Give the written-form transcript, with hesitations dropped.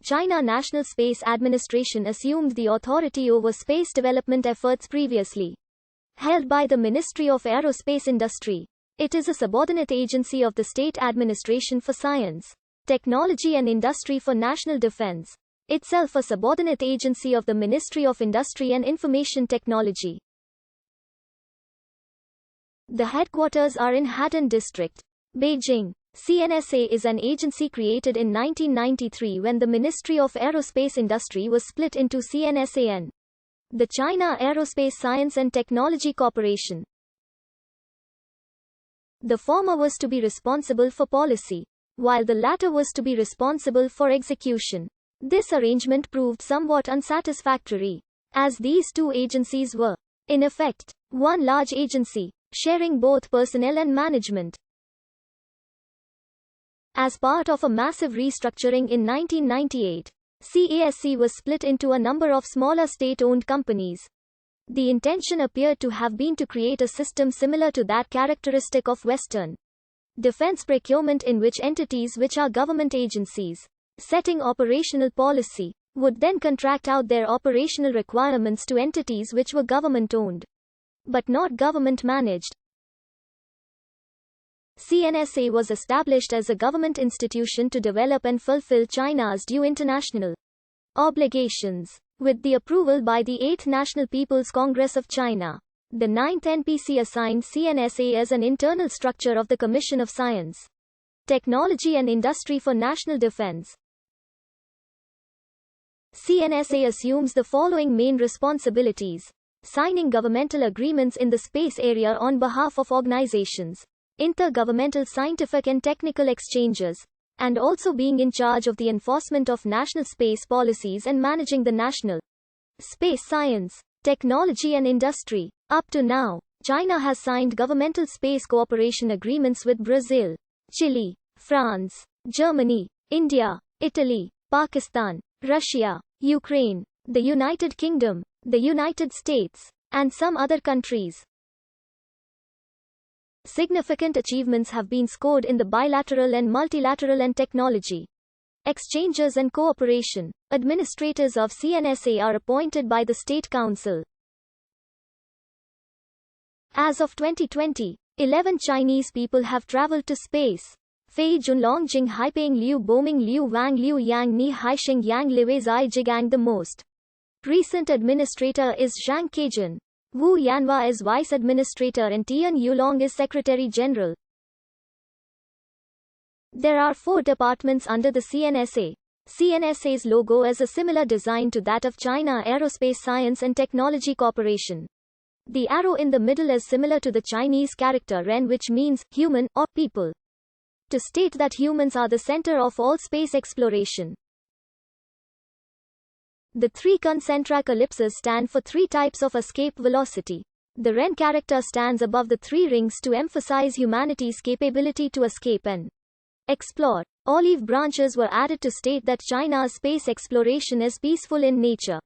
China National Space Administration assumed the authority over space development efforts previously held by the Ministry of Aerospace Industry. It is a subordinate agency of the State Administration for Science, Technology and Industry for National Defense, itself a subordinate agency of the Ministry of Industry and Information Technology. The headquarters are in Hatton District, Beijing. CNSA is an agency created in 1993 when the Ministry of Aerospace Industry was split into CNSA and the China Aerospace Science and Technology Corporation. The former was to be responsible for policy, while the latter was to be responsible for execution. This arrangement proved somewhat unsatisfactory, as these two agencies were, in effect, one large agency, sharing both personnel and management. As part of a massive restructuring in 1998, CASC was split into a number of smaller state-owned companies. The intention appeared to have been to create a system similar to that characteristic of Western defense procurement, in which entities which are government agencies, setting operational policy, would then contract out their operational requirements to entities which were government-owned, but not government-managed. CNSA was established as a government institution to develop and fulfill China's due international obligations. With the approval by the 8th National People's Congress of China, the 9th NPC assigned CNSA as an internal structure of the Commission of Science, Technology and Industry for National Defense. CNSA assumes the following main responsibilities: signing governmental agreements in the space area on behalf of organizations, intergovernmental scientific and technical exchanges, and also being in charge of the enforcement of national space policies and managing the national space science, technology and industry. Up to now, China has signed governmental space cooperation agreements with Brazil, Chile, France, Germany, India, Italy, Pakistan, Russia, Ukraine, the United Kingdom, the United States, and some other countries. Significant achievements have been scored in the bilateral and multilateral and technology exchanges and cooperation. Administrators of CNSA are appointed by the State Council. As of 2020, 11 Chinese people have traveled to space. Fei Junlong Jing Haipeng Liu Boming Liu Wang Liu Yang Ni Haisheng Yang Liwei Zai Jigang. The most recent administrator is Zhang Keijun. Wu Yanhua is Vice Administrator and Tian Yulong is Secretary General. There are 4 departments under the CNSA. CNSA's logo is a similar design to that of China Aerospace Science and Technology Corporation. The arrow in the middle is similar to the Chinese character Ren, which means human or people, to state that humans are the center of all space exploration. The 3 concentric ellipses stand for 3 types of escape velocity. The Ren character stands above the 3 rings to emphasize humanity's capability to escape and explore. Olive branches were added to state that China's space exploration is peaceful in nature.